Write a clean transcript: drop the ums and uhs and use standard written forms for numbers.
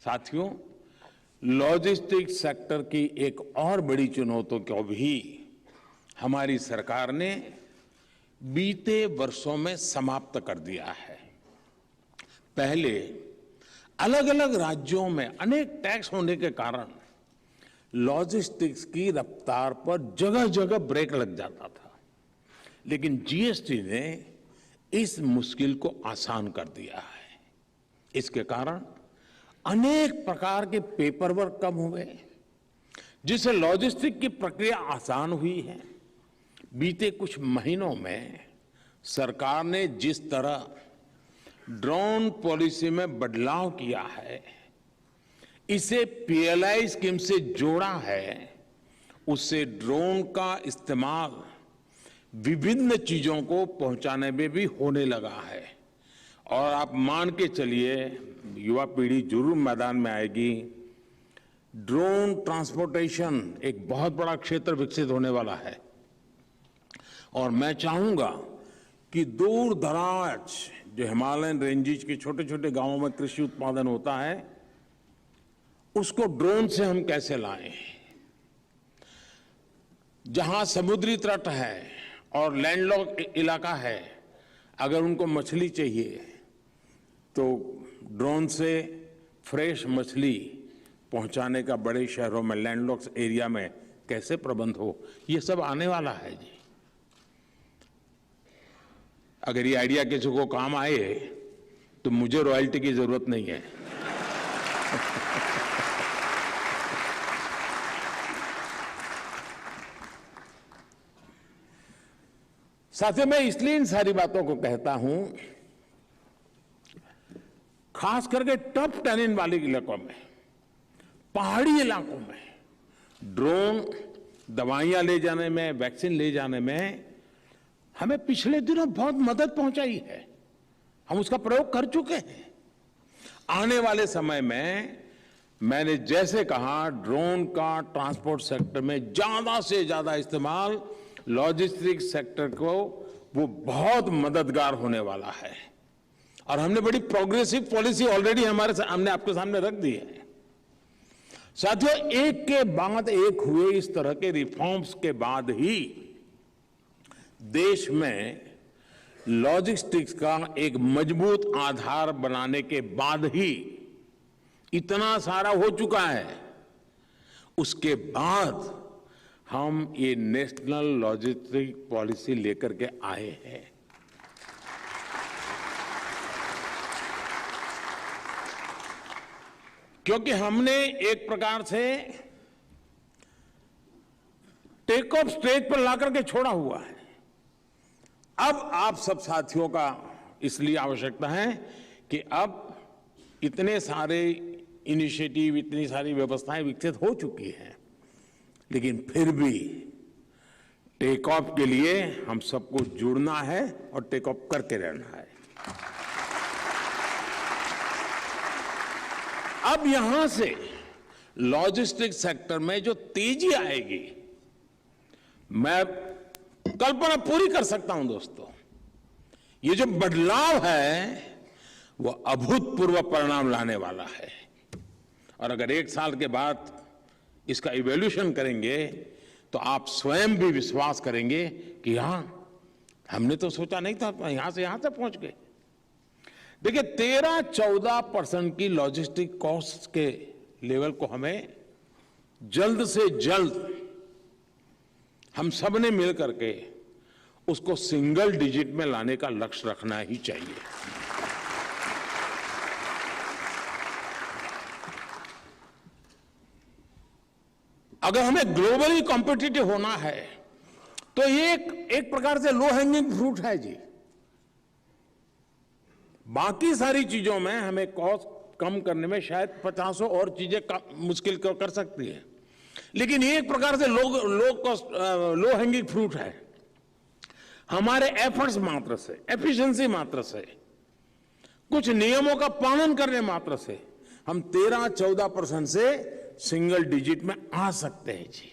साथियों, logistics sector की एक और बड़ी चुनौती को भी हमारी सरकार ने बीते वर्षों में समाप्त कर दिया है। पहले अलग अलग राज्यों में अनेक टैक्स होने के कारण लॉजिस्टिक्स की रफ्तार पर जगह जगह ब्रेक लग जाता था, लेकिन जीएसटी ने इस मुश्किल को आसान कर दिया है। इसके कारण अनेक प्रकार के पेपर वर्क कम हुए, जिससे लॉजिस्टिक की प्रक्रिया आसान हुई है। बीते कुछ महीनों में सरकार ने जिस तरह ड्रोन पॉलिसी में बदलाव किया है, इसे पीएलआई स्कीम से जोड़ा है, उससे ड्रोन का इस्तेमाल विभिन्न चीजों को पहुंचाने में भी होने लगा है। और आप मान के चलिए, युवा पीढ़ी जरूर मैदान में आएगी। ड्रोन ट्रांसपोर्टेशन एक बहुत बड़ा क्षेत्र विकसित होने वाला है और मैं चाहूंगा कि दूर दराज जो हिमालयन रेंजेस के छोटे छोटे गांवों में कृषि उत्पादन होता है, उसको ड्रोन से हम कैसे लाएं। जहां समुद्री तट है और लैंडलॉक इलाका है, अगर उनको मछली चाहिए तो ड्रोन से फ्रेश मछली पहुंचाने का बड़े शहरों में लैंडलॉक एरिया में कैसे प्रबंध हो, ये सब आने वाला है जी। अगर ये आइडिया किसी को काम आए तो मुझे रॉयल्टी की जरूरत नहीं है। साथियों, मैं इसलिए इन सारी बातों को कहता हूं, खास करके टफ टेरेन वाले इलाकों में, पहाड़ी इलाकों में ड्रोन दवाइयां ले जाने में, वैक्सीन ले जाने में हमें पिछले दिनों बहुत मदद पहुंचाई है। हम उसका प्रयोग कर चुके हैं। आने वाले समय में मैंने जैसे कहा, ड्रोन का ट्रांसपोर्ट सेक्टर में ज्यादा से ज्यादा इस्तेमाल लॉजिस्टिक्स सेक्टर को वो बहुत मददगार होने वाला है। और हमने बड़ी प्रोग्रेसिव पॉलिसी ऑलरेडी हमने आपके सामने रख दी है। साथियों, एक के बाद एक हुए इस तरह के रिफॉर्म्स के बाद ही देश में लॉजिस्टिक्स का एक मजबूत आधार बनाने के बाद ही इतना सारा हो चुका है। उसके बाद हम ये नेशनल लॉजिस्टिक पॉलिसी लेकर के आए हैं। क्योंकि हमने एक प्रकार से टेक ऑफ स्टेज पर लाकर के छोड़ा हुआ है। अब आप सब साथियों का इसलिए आवश्यकता है कि अब इतने सारे इनिशिएटिव, इतनी सारी व्यवस्थाएं विकसित हो चुकी हैं, लेकिन फिर भी टेक ऑफ के लिए हम सबको जुड़ना है और टेक ऑफ करके रहना है। अब यहां से लॉजिस्टिक्स सेक्टर में जो तेजी आएगी, मैं कल्पना पूरी कर सकता हूं दोस्तों। ये जो बदलाव है वो अभूतपूर्व परिणाम लाने वाला है। और अगर एक साल के बाद इसका इवैल्यूएशन करेंगे तो आप स्वयं भी विश्वास करेंगे कि हां, हमने तो सोचा नहीं था, यहां से पहुंच गए। देखिए, 13-14% की लॉजिस्टिक कॉस्ट के लेवल को हमें जल्द से जल्द हम सब ने मिल करके उसको सिंगल डिजिट में लाने का लक्ष्य रखना ही चाहिए। अगर हमें ग्लोबली कॉम्पिटिटिव होना है तो ये एक प्रकार से लो हैंगिंग फ्रूट है जी। बाकी सारी चीजों में हमें कॉस्ट कम करने में शायद 50 और चीजें मुश्किल कर सकती है, लेकिन ये एक प्रकार से लो हैंगिंग फ्रूट है। हमारे एफर्ट्स मात्र से, एफिशिएंसी मात्र से, कुछ नियमों का पालन करने मात्र से हम 13-14% से सिंगल डिजिट में आ सकते हैं जी।